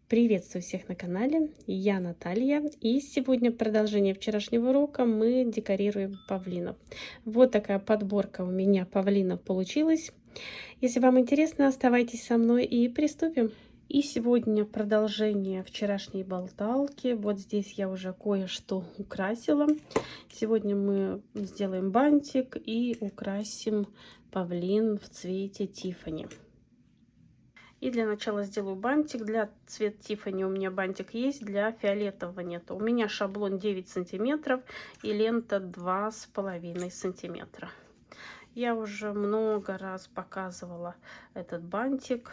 Приветствую всех на канале, я Наталья, и сегодня в продолжение вчерашнего урока мы декорируем павлинов. Вот такая подборка у меня павлинов получилась. Если вам интересно, оставайтесь со мной и приступим. И сегодня продолжение вчерашней болталки. Вот здесь я уже кое-что украсила. Сегодня мы сделаем бантик и украсим павлин в цвете Тиффани. И для начала сделаю бантик. Для цвет Тиффани у меня бантик есть, для фиолетового нет. У меня шаблон 9 сантиметров и лента 2,5 сантиметра. Я уже много раз показывала этот бантик.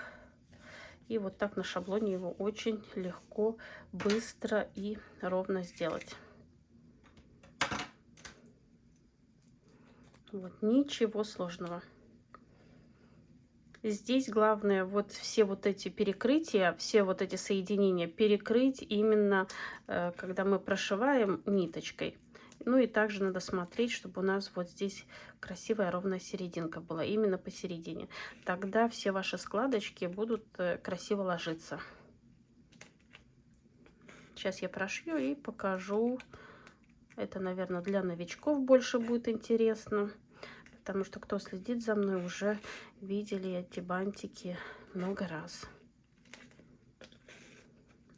И вот так на шаблоне его очень легко, быстро и ровно сделать. Вот, ничего сложного. Здесь главное вот все вот эти перекрытия, все вот эти соединения перекрыть именно, когда мы прошиваем ниточкой. Ну и также надо смотреть, чтобы у нас вот здесь красивая ровная серединка была, именно посередине. Тогда все ваши складочки будут красиво ложиться. Сейчас я прошью и покажу. Это, наверное, для новичков больше будет интересно. Потому что кто следит за мной, уже видели эти бантики много раз.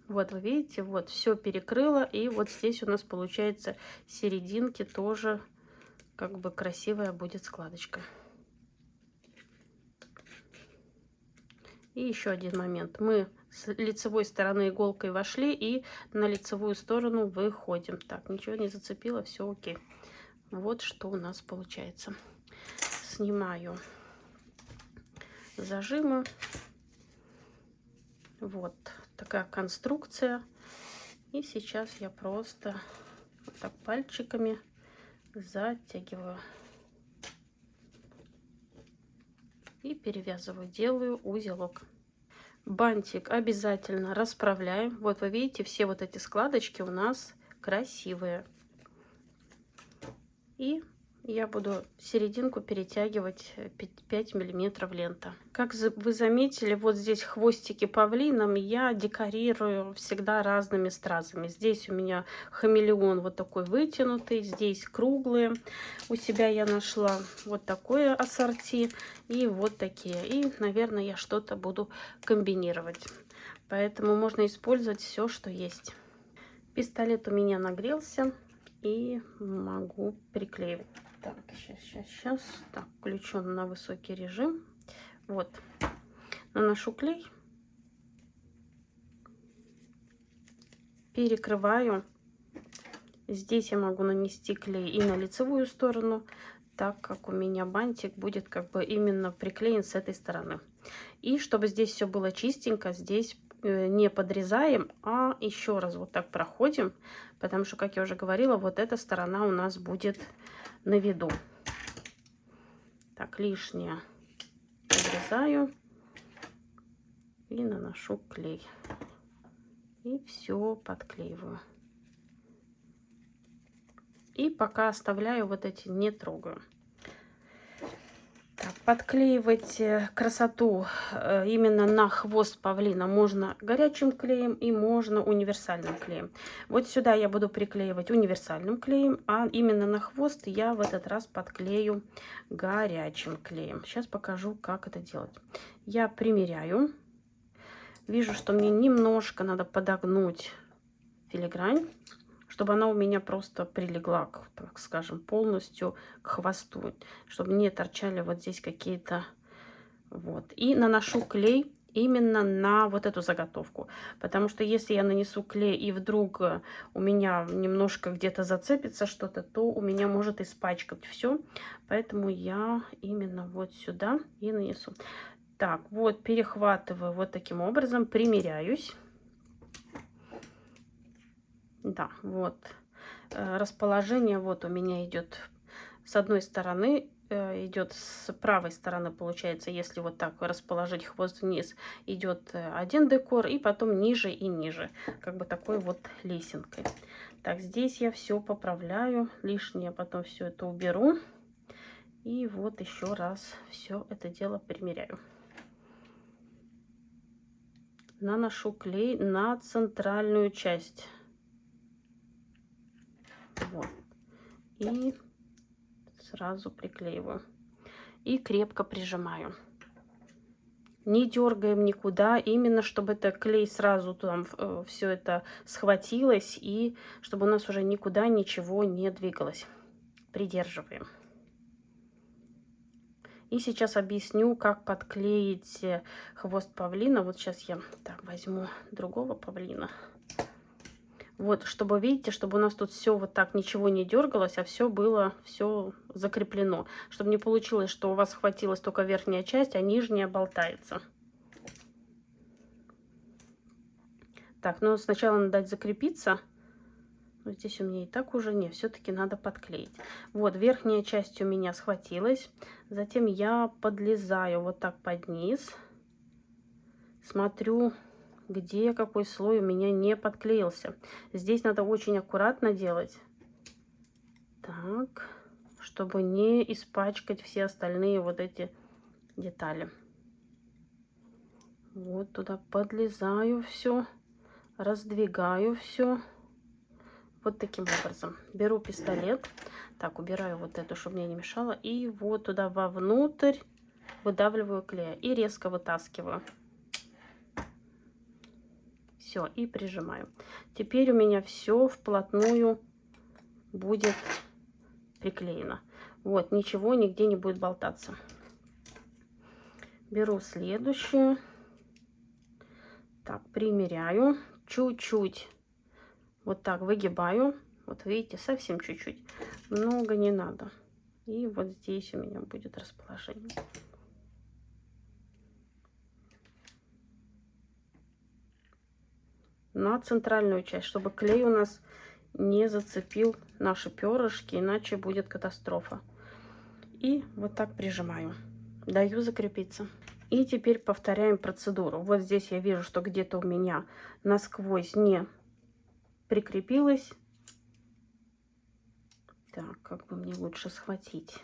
Вот вы видите, вот все перекрыло. И вот здесь у нас получается серединки тоже как бы красивая будет складочка. И еще один момент. Мы с лицевой стороны иголкой вошли и на лицевую сторону выходим. Так, ничего не зацепило, все окей. Вот что у нас получается. Снимаю зажимы. Вот такая конструкция. И сейчас я просто вот так пальчиками затягиваю и перевязываю, делаю узелок. Бантик обязательно расправляем. Вот вы видите, все вот эти складочки у нас красивые. И я буду серединку перетягивать 5 миллиметров лента. Как вы заметили, вот здесь хвостики павлином я декорирую всегда разными стразами. Здесь у меня хамелеон вот такой вытянутый, здесь круглые. У себя я нашла вот такое ассорти и вот такие. И, наверное, я что-то буду комбинировать. Поэтому можно использовать все, что есть. Пистолет у меня нагрелся. И могу приклеивать. Так, сейчас. Так, включен на высокий режим. Вот. Наношу клей. Перекрываю. Здесь я могу нанести клей и на лицевую сторону, так как у меня бантик будет как бы именно приклеен с этой стороны. И чтобы здесь все было чистенько, здесь не подрезаем, а еще раз вот так проходим, потому что, как я уже говорила, вот эта сторона у нас будет на виду. Так, лишнее подрезаю и наношу клей. И все подклеиваю. И пока оставляю вот эти, не трогаю. Так, подклеивать красоту именно на хвост павлина можно горячим клеем и можно универсальным клеем. Вот сюда я буду приклеивать универсальным клеем, а именно на хвост я в этот раз подклею горячим клеем. Сейчас покажу, как это делать. Я примеряю. Вижу, что мне немножко надо подогнуть филигрань, чтобы она у меня просто прилегла, так скажем, полностью к хвосту, чтобы не торчали вот здесь какие-то вот. И наношу клей именно на вот эту заготовку, потому что если я нанесу клей и вдруг у меня немножко где-то зацепится что-то, то у меня может испачкать все, поэтому я именно вот сюда и нанесу. Так, вот перехватываю вот таким образом, примеряюсь. Да, вот расположение вот у меня идет с одной стороны, идет с правой стороны, получается, если вот так расположить хвост вниз, идет один декор, и потом ниже и ниже, как бы такой вот лесенкой. Так, здесь я все поправляю, лишнее потом все это уберу, и вот еще раз все это дело примеряю. наношу клей на центральную часть. Вот. И сразу приклеиваю. И крепко прижимаю. Не дергаем никуда, именно чтобы это клей сразу там все это схватилось, и чтобы у нас уже никуда ничего не двигалось. Придерживаем. И сейчас объясню, как подклеить хвост павлина. Вот сейчас я так возьму другого павлина. Вот, чтобы, видите, чтобы у нас тут все вот так, ничего не дергалось, а все было, все закреплено. Чтобы не получилось, что у вас схватилась только верхняя часть, а нижняя болтается. Так, ну сначала надо дать закрепиться. Вот здесь у меня и так уже не, все-таки надо подклеить. Вот, верхняя часть у меня схватилась. Затем я подлезаю вот так под низ. Смотрю, где какой слой у меня не подклеился. Здесь надо очень аккуратно делать. Так, чтобы не испачкать все остальные вот эти детали. Вот туда подлезаю все, раздвигаю все. Вот таким образом. Беру пистолет. Так, убираю вот эту, чтобы мне не мешало. И вот туда вовнутрь выдавливаю клей. И резко вытаскиваю. Все, и прижимаю. Теперь у меня все вплотную будет приклеено. Вот, ничего нигде не будет болтаться. Беру следующую. Так, примеряю. Чуть-чуть. Вот так выгибаю. Вот видите, совсем чуть-чуть. Много не надо. И вот здесь у меня будет расположение. На центральную часть, чтобы клей у нас не зацепил наши перышки, иначе будет катастрофа. И вот так прижимаю. Даю закрепиться. И теперь повторяем процедуру. Вот здесь я вижу, что где-то у меня насквозь не прикрепилось. Так, как бы мне лучше схватить,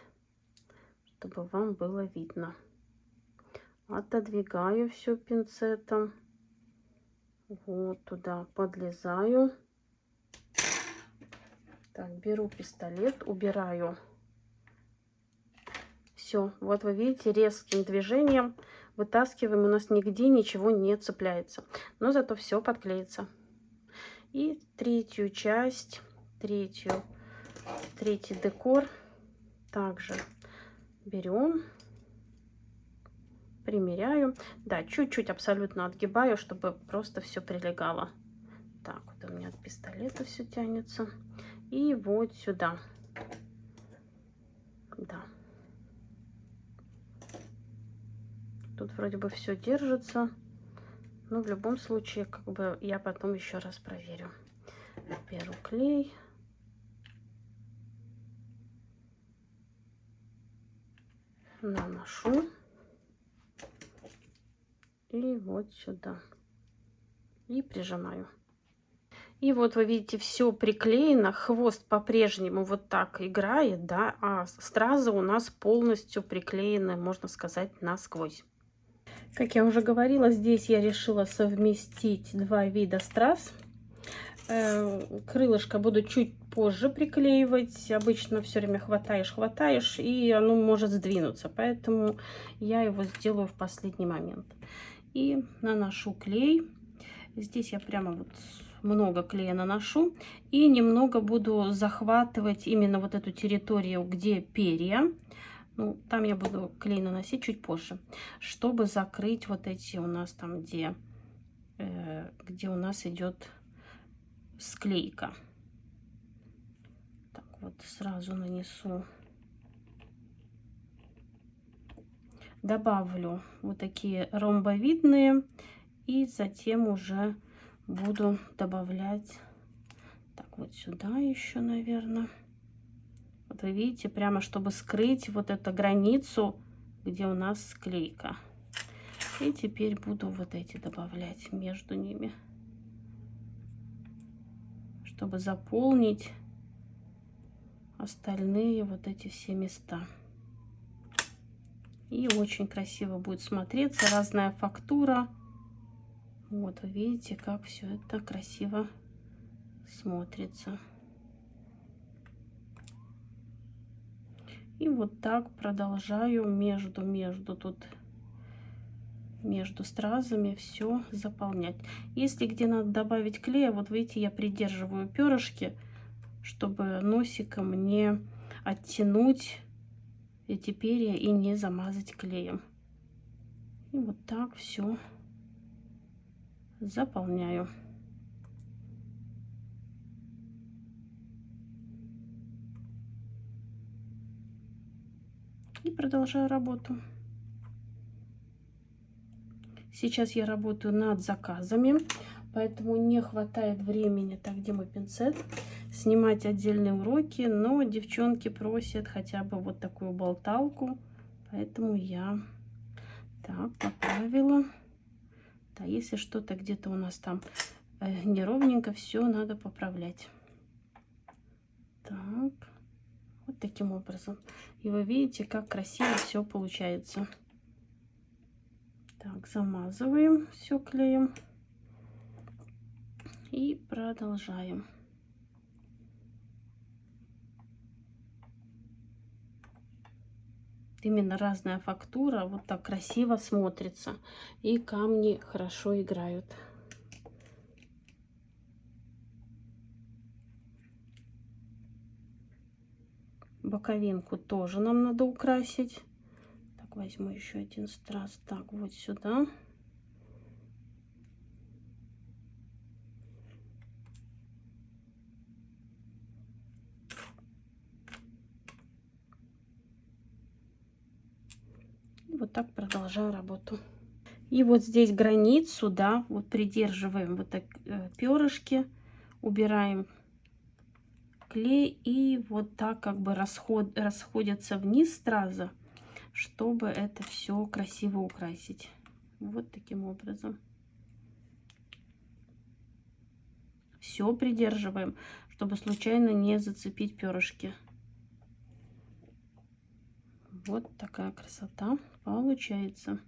чтобы вам было видно. Отодвигаю все пинцетом. Вот туда подлезаю. Так, беру пистолет, убираю. Все, вот вы видите, резким движением вытаскиваем, у нас нигде ничего не цепляется. Но зато все подклеится. И третью часть, третий декор также берем, примеряю. Да, чуть-чуть абсолютно отгибаю, чтобы просто все прилегало. Так, вот у меня от пистолета все тянется. И вот сюда. Да. Тут вроде бы все держится. Но в любом случае, как бы я потом еще раз проверю. Беру клей. Наношу. И вот сюда. И прижимаю. И вот вы видите, все приклеено. Хвост по-прежнему вот так играет, да, а стразы у нас полностью приклеены, можно сказать, насквозь. Как я уже говорила, здесь я решила совместить два вида страз. Крылышко буду чуть позже приклеивать. Обычно все время хватаешь, и оно может сдвинуться. Поэтому я его сделаю в последний момент. И наношу клей. Здесь я прямо вот много клея наношу. И немного буду захватывать именно вот эту территорию, где перья. Ну, там я буду клей наносить чуть позже, чтобы закрыть вот эти у нас там, где у нас идет склейка. Так, вот сразу нанесу. Добавлю вот такие ромбовидные. И затем уже буду добавлять. Так, вот сюда еще, наверное. Вот вы видите, прямо чтобы скрыть вот эту границу, где у нас склейка. И теперь буду вот эти добавлять между ними, чтобы заполнить остальные вот эти все места. И очень красиво будет смотреться, разная фактура. Вот вы видите, как все это красиво смотрится. И вот так продолжаю между стразами все заполнять. Если где надо добавить клея, вот видите, я придерживаю перышки, чтобы носиком не оттянуть эти перья и не замазать клеем. И вот так все заполняю. И продолжаю работу. Сейчас я работаю над заказами, поэтому не хватает времени, так, где мой пинцет, снимать отдельные уроки, но девчонки просят хотя бы вот такую болталку, поэтому я так поправила. Да, если что-то где-то у нас там неровненько, все надо поправлять. Так, вот таким образом. И вы видите, как красиво все получается. Так, замазываем все клеем и продолжаем. Именно разная фактура вот так красиво смотрится, и камни хорошо играют. Боковинку тоже нам надо украсить. Так, возьму еще один страз. Так, вот сюда. И вот так продолжаю работу. И вот здесь границу, да, вот придерживаем вот так перышки, убираем клей и вот так как бы расходятся вниз страза, чтобы это все красиво украсить. Вот таким образом. Все придерживаем, чтобы случайно не зацепить перышки. Вот такая красота получается.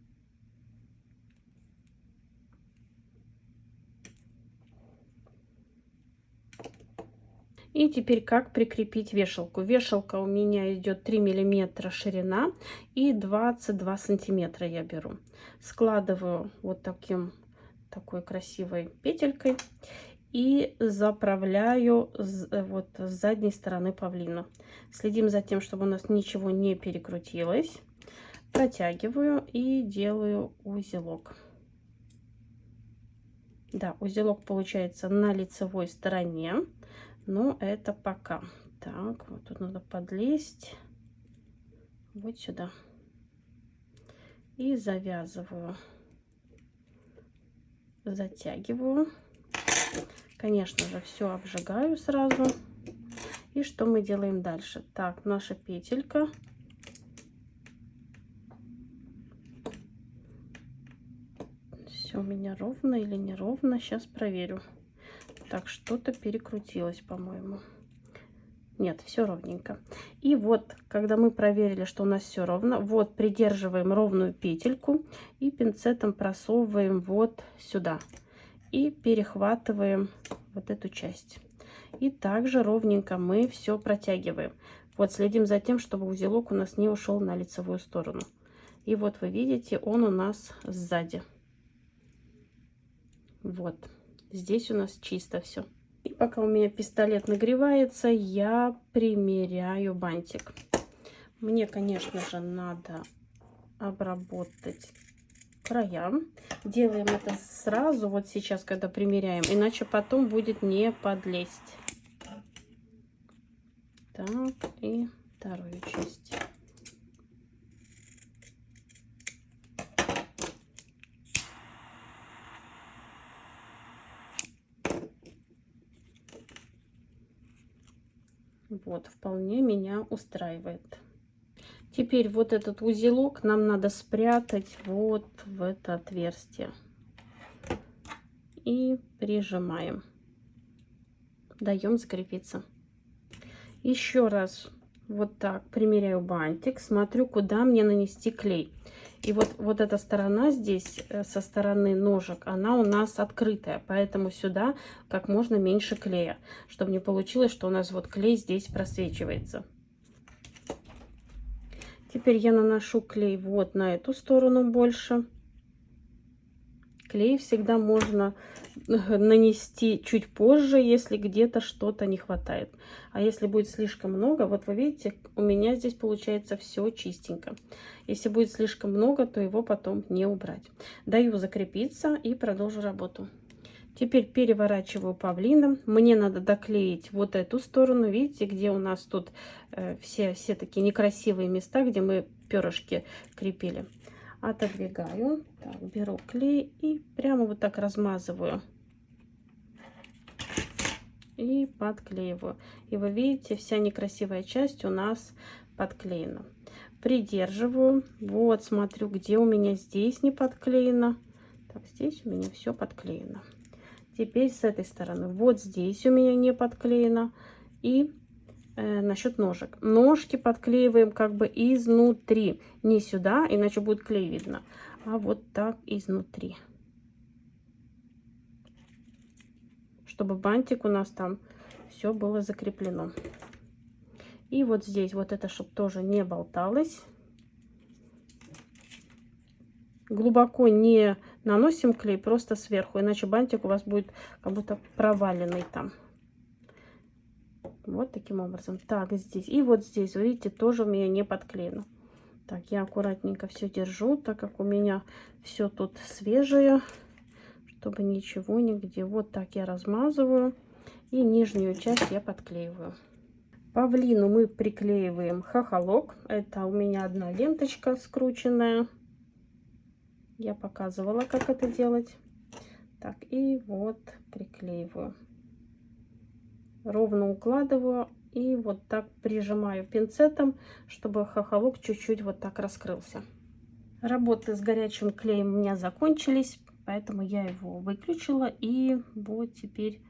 И теперь как прикрепить вешалку. Вешалка у меня идет 3 миллиметра ширина и 22 сантиметра я беру. Складываю вот такой красивой петелькой и заправляю вот с задней стороны павлина. Следим за тем, чтобы у нас ничего не перекрутилось. Протягиваю и делаю узелок. Да, узелок получается на лицевой стороне. Но это пока. Так, вот тут надо подлезть вот сюда. И завязываю. Затягиваю. Конечно же, все обжигаю сразу. И что мы делаем дальше? Так, наша петелька. Все у меня ровно или неровно. Сейчас проверю. Так, что-то перекрутилось, по-моему. Нет, все ровненько. И вот, когда мы проверили, что у нас все ровно, вот придерживаем ровную петельку и пинцетом просовываем вот сюда. И перехватываем вот эту часть. И также ровненько мы все протягиваем. Вот следим за тем, чтобы узелок у нас не ушел на лицевую сторону. И вот вы видите, он у нас сзади. Вот. Здесь у нас чисто все. И пока у меня пистолет нагревается, я примеряю бантик. Мне, конечно же, надо обработать края. Делаем это сразу, вот сейчас, когда примеряем, иначе потом будет не подлезть. Так, и вторую часть. Вот, вполне меня устраивает. Теперь вот этот узелок нам надо спрятать вот в это отверстие. И прижимаем. Даем закрепиться. Еще раз вот так примеряю бантик. Смотрю, куда мне нанести клей. И вот эта сторона здесь, со стороны ножек, она у нас открытая. Поэтому сюда как можно меньше клея. Чтобы не получилось, что у нас вот клей здесь просвечивается. Теперь я наношу клей вот на эту сторону больше. Клей всегда можно нанести чуть позже, если где-то что-то не хватает. А если будет слишком много, вот вы видите, у меня здесь получается все чистенько. Если будет слишком много, то его потом не убрать. Даю закрепиться и продолжу работу. Теперь переворачиваю павлином. Мне надо доклеить вот эту сторону. Видите, где у нас тут все такие некрасивые места, где мы перышки крепили. Отодвигаю, так, беру клей и прямо вот так размазываю и подклеиваю. И вы видите, вся некрасивая часть у нас подклеена. Придерживаю, вот смотрю, где у меня здесь не подклеено. Так, здесь у меня все подклеено. Теперь с этой стороны, вот здесь у меня не подклеено. И насчет ножек. Ножки подклеиваем как бы изнутри. Не сюда, иначе будет клей видно. А вот так изнутри. Чтобы бантик у нас там все было закреплено. И вот здесь вот это, чтобы тоже не болталось. Глубоко не наносим клей, просто сверху. Иначе бантик у вас будет как будто проваленный там. Вот таким образом. Так, здесь. И вот здесь, вы видите, тоже у меня не подклеено. Так, я аккуратненько все держу, так как у меня все тут свежее, чтобы ничего нигде. Вот так я размазываю. И нижнюю часть я подклеиваю. Павлину мы приклеиваем хохолок. Это у меня одна ленточка скрученная. Я показывала, как это делать. Так, и вот приклеиваю. Ровно укладываю и вот так прижимаю пинцетом, чтобы хохолок чуть-чуть вот так раскрылся. Работы с горячим клеем у меня закончились, поэтому я его выключила и вот теперь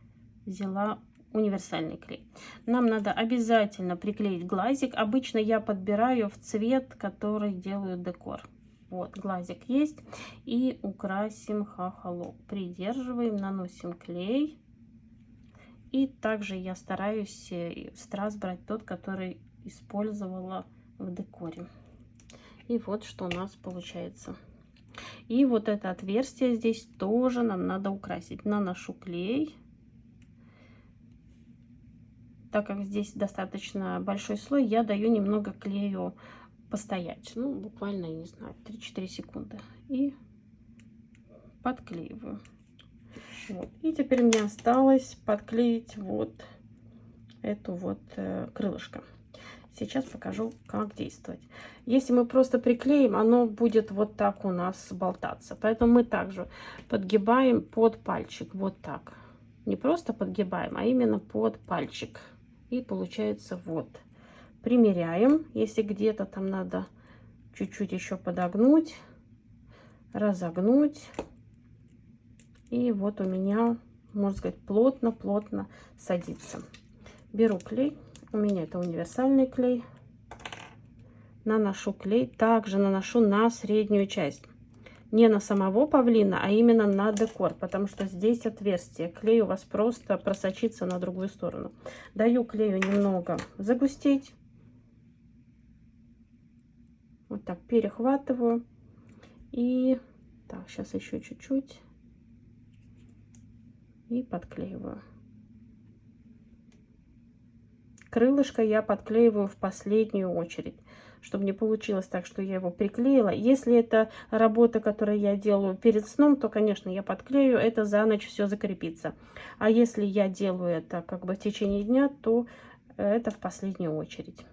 взяла универсальный клей. Нам надо обязательно приклеить глазик. Обычно я подбираю в цвет, который делаю декор. Вот глазик есть. И украсим хохолок. Придерживаем, наносим клей. И также я стараюсь страз брать тот, который использовала в декоре. И вот что у нас получается. И вот это отверстие здесь тоже нам надо украсить. Наношу клей. Так как здесь достаточно большой слой, я даю немного клею постоять. Ну, буквально, я не знаю, 3-4 секунды. И подклеиваю. Вот. И теперь мне осталось подклеить вот эту вот крылышко. Сейчас покажу, как действовать. Если мы просто приклеим, оно будет вот так у нас болтаться. Поэтому мы также подгибаем под пальчик. Вот так. Не просто подгибаем, а именно под пальчик. И получается вот. Примеряем. Если где-то там надо чуть-чуть еще подогнуть, разогнуть. И вот у меня, можно сказать, плотно-плотно садится. Беру клей. У меня это универсальный клей. Наношу клей. Также наношу на среднюю часть. Не на самого павлина, а именно на декор. Потому что здесь отверстие. Клей у вас просто просочится на другую сторону. Даю клею немного загустеть. Вот так перехватываю. И так, сейчас еще чуть-чуть. И подклеиваю. Крылышко я подклеиваю в последнюю очередь, чтобы не получилось так, что я его приклеила. Если это работа, которую я делаю перед сном, то, конечно, я подклею, это за ночь все закрепится. А если я делаю это как бы в течение дня, то это в последнюю очередь.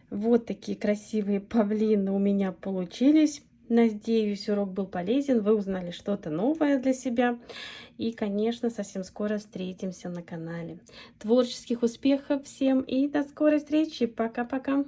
Вот такие красивые павлины у меня получились. Надеюсь, урок был полезен, вы узнали что-то новое для себя. И, конечно, совсем скоро встретимся на канале. Творческих успехов всем и до скорой встречи. Пока-пока.